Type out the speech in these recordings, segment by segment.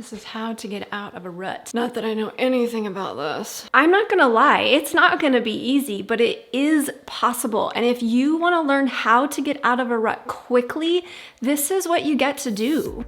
This is how to get out of a rut. Not that I know anything about this. I'm not gonna lie, it's not gonna be easy, but it is possible. And if you wanna learn how to get out of a rut quickly, this is what you get to do.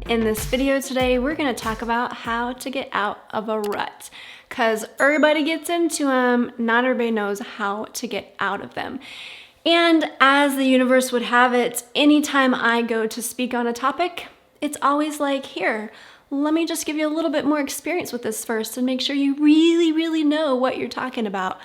In this video today, we're gonna talk about how to get out of a rut. Because everybody gets into them, not everybody knows how to get out of them. And as the universe would have it, anytime I go to speak on a topic, it's always like, here, let me just give you a little bit more experience with this first and make sure you really know what you're talking about.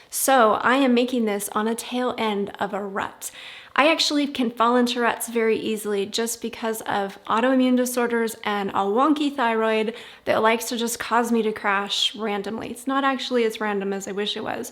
So I am making this on a tail end of a rut. I actually can fall into ruts very easily just because of autoimmune disorders and a wonky thyroid that likes to just cause me to crash randomly. It's not actually as random as I wish it was.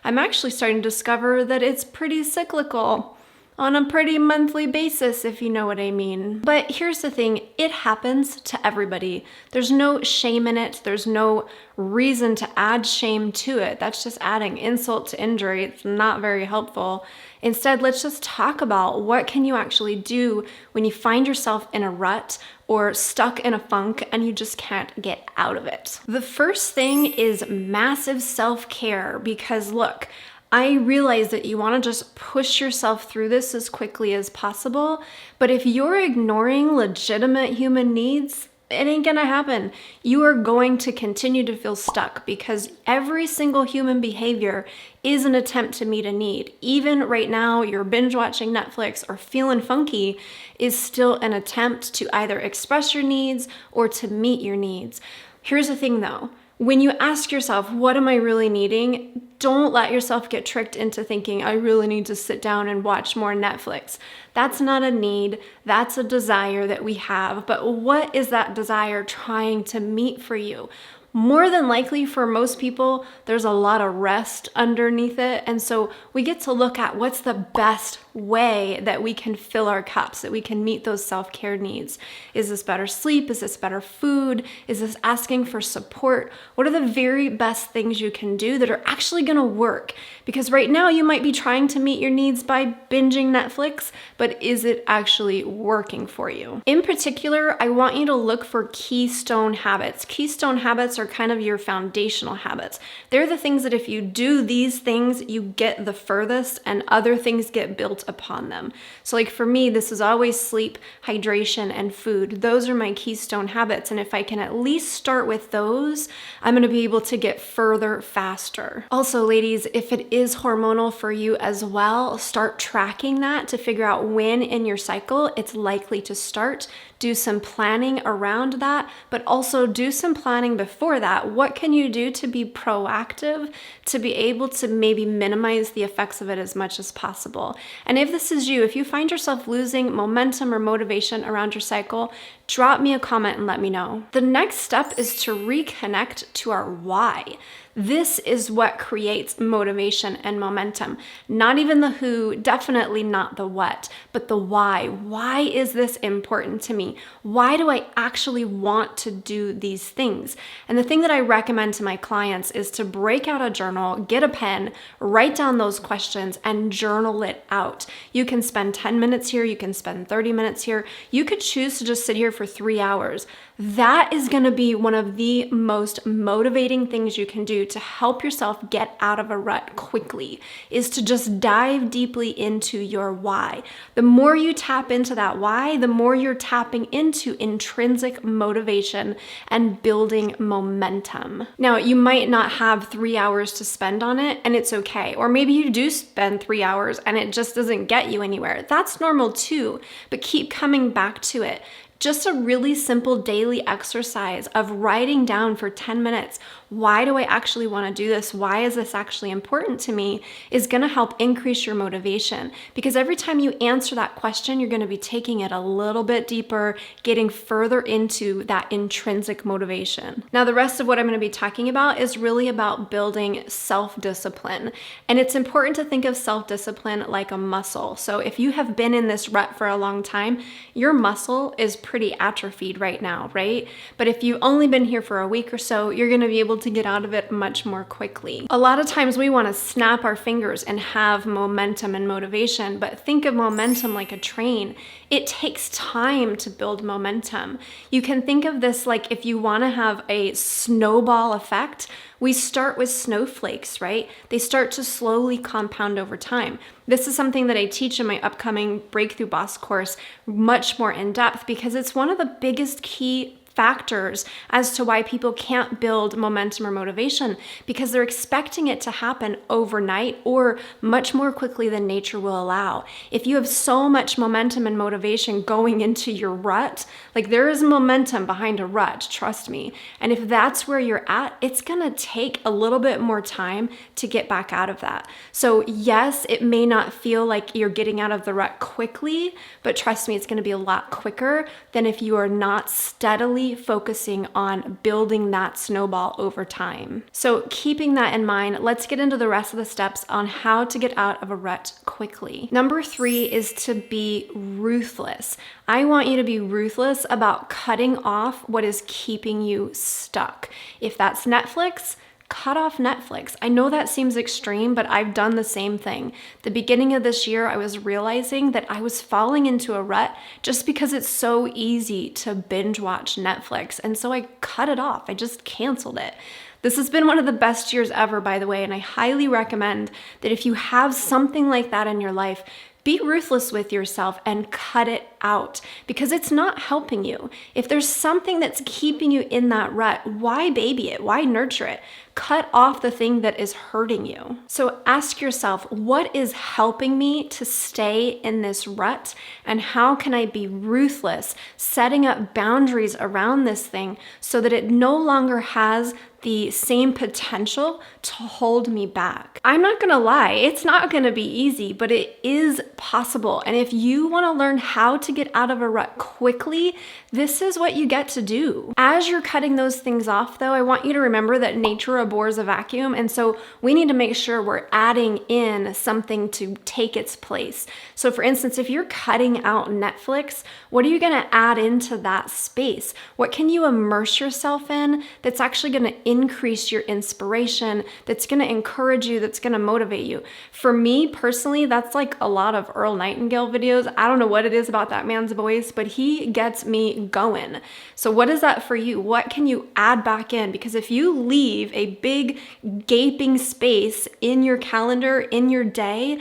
I'm actually starting to discover that it's pretty cyclical on a pretty monthly basis, if you know what I mean. But here's the thing, it happens to everybody. There's no shame in it. There's no reason to add shame to it. That's just adding insult to injury. It's not very helpful. Instead, let's just talk about what can you actually do when you find yourself in a rut or stuck in a funk and you just can't get out of it. The first thing is massive self-care, because look, I realize that you want to just push yourself through this as quickly as possible, but if you're ignoring legitimate human needs, it ain't gonna happen. You are going to continue to feel stuck because every single human behavior is an attempt to meet a need. Even right now, you're binge watching Netflix or feeling funky is still an attempt to either express your needs or to meet your needs. Here's the thing though. When you ask yourself, what am I really needing? Don't let yourself get tricked into thinking, I really need to sit down and watch more Netflix. That's not a need, that's a desire that we have. But what is that desire trying to meet for you? More than likely for most people, there's a lot of rest underneath it. And so we get to look at what's the best way that we can fill our cups, that we can meet those self-care needs. Is this better sleep? Is this better food? Is this asking for support? What are the very best things you can do that are actually gonna work? Because right now you might be trying to meet your needs by binging Netflix, but is it actually working for you? In particular, I want you to look for keystone habits. Keystone habits are kind of your foundational habits. They're the things that if you do these things, you get the furthest and other things get built upon them. So like for me, this is always sleep, hydration, and food. Those are my keystone habits. And if I can at least start with those, I'm gonna be able to get further faster. Also, ladies, if it is hormonal for you as well, start tracking that to figure out when in your cycle it's likely to start. Do some planning around that, but also do some planning before that. What can you do to be proactive, to be able to maybe minimize the effects of it as much as possible? And if this is you, if you find yourself losing momentum or motivation around your cycle, drop me a comment and let me know. The next step is to reconnect to our why. This is what creates motivation and momentum. Not even the who, definitely not the what, but the why. Why is this important to me? Why do I actually want to do these things? And the thing that I recommend to my clients is to break out a journal, get a pen, write down those questions and journal it out. You can spend 10 minutes here, you can spend 30 minutes here. You could choose to just sit here for 3 hours. That is gonna be one of the most motivating things you can do to help yourself get out of a rut quickly, is to just dive deeply into your why. The more you tap into that why, the more you're tapping into intrinsic motivation and building momentum. Now, you might not have 3 hours to spend on it, and it's okay. Or maybe you do spend 3 hours and it just doesn't get you anywhere. That's normal too, but keep coming back to it. Just a really simple daily exercise of writing down for 10 minutes, why do I actually want to do this? Why is this actually important to me? Is going to help increase your motivation. Because every time you answer that question, you're going to be taking it a little bit deeper, getting further into that intrinsic motivation. Now, the rest of what I'm going to be talking about is really about building self-discipline. And it's important to think of self-discipline like a muscle. So if you have been in this rut for a long time, your muscle is pretty atrophied right now, right? But if you've only been here for a week or so, you're gonna be able to get out of it much more quickly. A lot of times we wanna snap our fingers and have momentum and motivation, but think of momentum like a train. It takes time to build momentum. You can think of this like if you wanna have a snowball effect, we start with snowflakes, right? They start to slowly compound over time. This is something that I teach in my upcoming Breakthrough Boss course much more in depth because it's one of the biggest key factors as to why people can't build momentum or motivation, because they're expecting it to happen overnight or much more quickly than nature will allow. If you have so much momentum and motivation going into your rut, like there is momentum behind a rut, trust me. And if that's where you're at, it's gonna take a little bit more time to get back out of that. So yes, it may not feel like you're getting out of the rut quickly, but trust me, it's gonna be a lot quicker than if you are not steadily focusing on building that snowball over time. So keeping that in mind, let's get into the rest of the steps on how to get out of a rut quickly. Number 3 is to be ruthless. I want you to be ruthless about cutting off what is keeping you stuck. If that's Netflix, cut off Netflix. I know that seems extreme, but I've done the same thing. The beginning of this year, I was realizing that I was falling into a rut just because it's so easy to binge watch Netflix. And so I cut it off. I just canceled it. This has been one of the best years ever, by the way, and I highly recommend that if you have something like that in your life, be ruthless with yourself and cut it out because it's not helping you. If there's something that's keeping you in that rut, why baby it? Why nurture it? Cut off the thing that is hurting you. So ask yourself, what is helping me to stay in this rut? And how can I be ruthless, setting up boundaries around this thing so that it no longer has the same potential to hold me back? I'm not gonna lie, it's not gonna be easy, but it is possible. And if you wanna learn how to get out of a rut quickly, this is what you get to do. As you're cutting those things off though, I want you to remember that nature abhors a vacuum. And so we need to make sure we're adding in something to take its place. So for instance, if you're cutting out Netflix, what are you gonna add into that space? What can you immerse yourself in that's actually gonna increase your inspiration, that's gonna encourage you, that's gonna motivate you? For me personally, that's like a lot of Earl Nightingale videos. I don't know what it is about that man's voice, but he gets me going. So what is that for you? What can you add back in? Because if you leave a big gaping space in your calendar, in your day,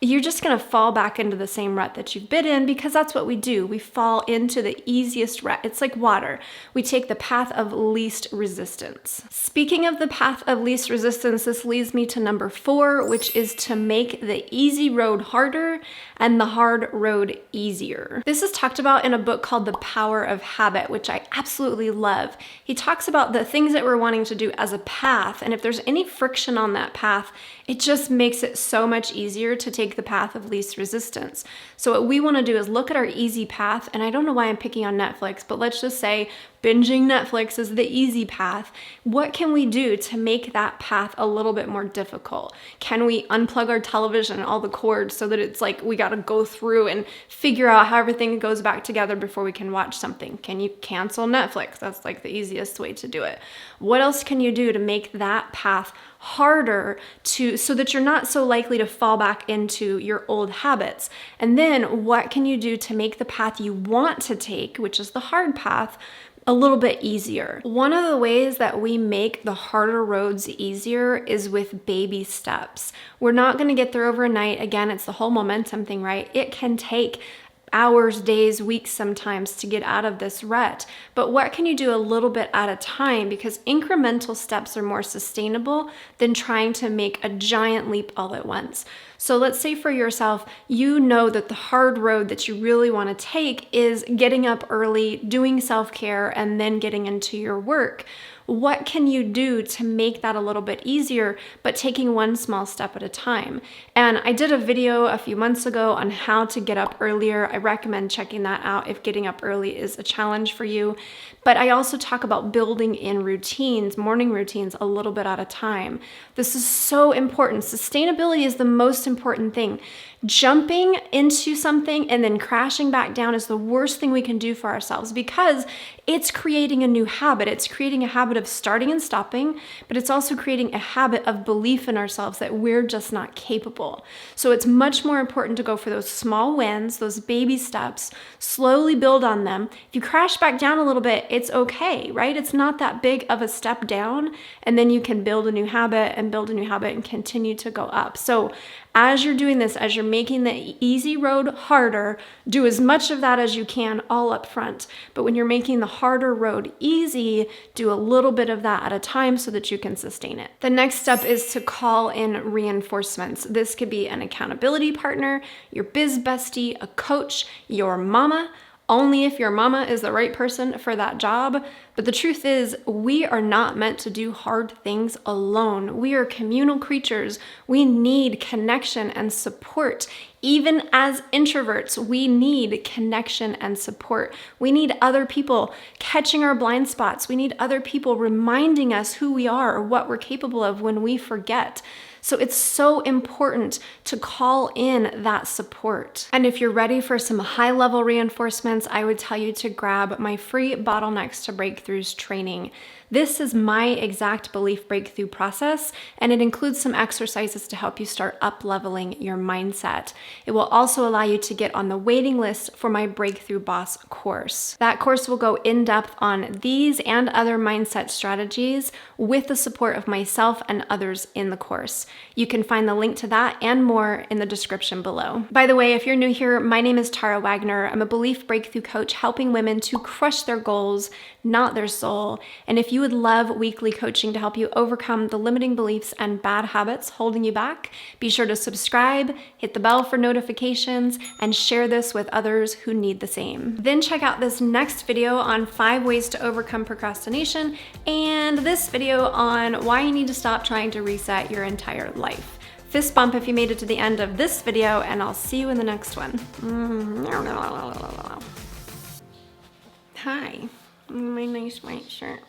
you're just gonna fall back into the same rut that you've been in, because that's what we do. We fall into the easiest rut. It's like water. We take the path of least resistance. Speaking of the path of least resistance, this leads me to number 4, which is to make the easy road harder and the hard road easier. This is talked about in a book called The Power of Habit, which I absolutely love. He talks about the things that we're wanting to do as a path, and if there's any friction on that path, it just makes it so much easier to take the path of least resistance. So what we want to do is look at our easy path, and I don't know why I'm picking on Netflix, but let's just say binging Netflix is the easy path. What can we do to make that path a little bit more difficult? Can we unplug our television, all the cords, so that it's like we got to go through and figure out how everything goes back together before we can watch something? Can you cancel Netflix? That's like the easiest way to do it. What else can you do to make that path harder so that you're not so likely to fall back into your old habits? And then what can you do to make the path you want to take, which is the hard path, a little bit easier? One of the ways that we make the harder roads easier is with baby steps. We're not going to get there overnight. Again, it's the whole momentum thing, right? It can take hours, days, weeks sometimes to get out of this rut. But what can you do a little bit at a time? Because incremental steps are more sustainable than trying to make a giant leap all at once. So let's say for yourself, you know that the hard road that you really want to take is getting up early, doing self-care, and then getting into your work. What can you do to make that a little bit easier, but taking one small step at a time? And I did a video a few months ago on how to get up earlier. I recommend checking that out if getting up early is a challenge for you. But I also talk about building in routines, morning routines, a little bit at a time. This is so important. Sustainability is the most important thing. Jumping into something and then crashing back down is the worst thing we can do for ourselves because it's creating a new habit. It's creating a habit of starting and stopping, but it's also creating a habit of belief in ourselves that we're just not capable. So it's much more important to go for those small wins, those baby steps, slowly build on them. If you crash back down a little bit, it's okay, right? It's not that big of a step down, and then you can build a new habit and build a new habit and continue to go up. So as you're doing this, as you're making the easy road harder, do as much of that as you can all up front. But when you're making the harder road easy, do a little bit of that at a time so that you can sustain it. The next step is to call in reinforcements. This could be an accountability partner, your biz bestie, a coach, your mama, only if your mama is the right person for that job. But the truth is, we are not meant to do hard things alone. We are communal creatures. We need connection and support. Even as introverts, we need connection and support. We need other people catching our blind spots. We need other people reminding us who we are or what we're capable of when we forget. So it's so important to call in that support. And if you're ready for some high-level reinforcements, I would tell you to grab my free Bottlenecks to Breakthroughs training. This is my exact belief breakthrough process, and it includes some exercises to help you start up-leveling your mindset. It will also allow you to get on the waiting list for my Breakthrough Boss course. That course will go in depth on these and other mindset strategies with the support of myself and others in the course. You can find the link to that and more in the description below. By the way, if you're new here, my name is Tara Wagner. I'm a belief breakthrough coach helping women to crush their goals, not their soul. And if you would love weekly coaching to help you overcome the limiting beliefs and bad habits holding you back, be sure to subscribe, hit the bell for notifications, and share this with others who need the same. Then check out this next video on 5 ways to overcome procrastination and this video on why you need to stop trying to reset your entire life. Fist bump if you made it to the end of this video, and I'll see you in the next one. Hi, my nice white shirt.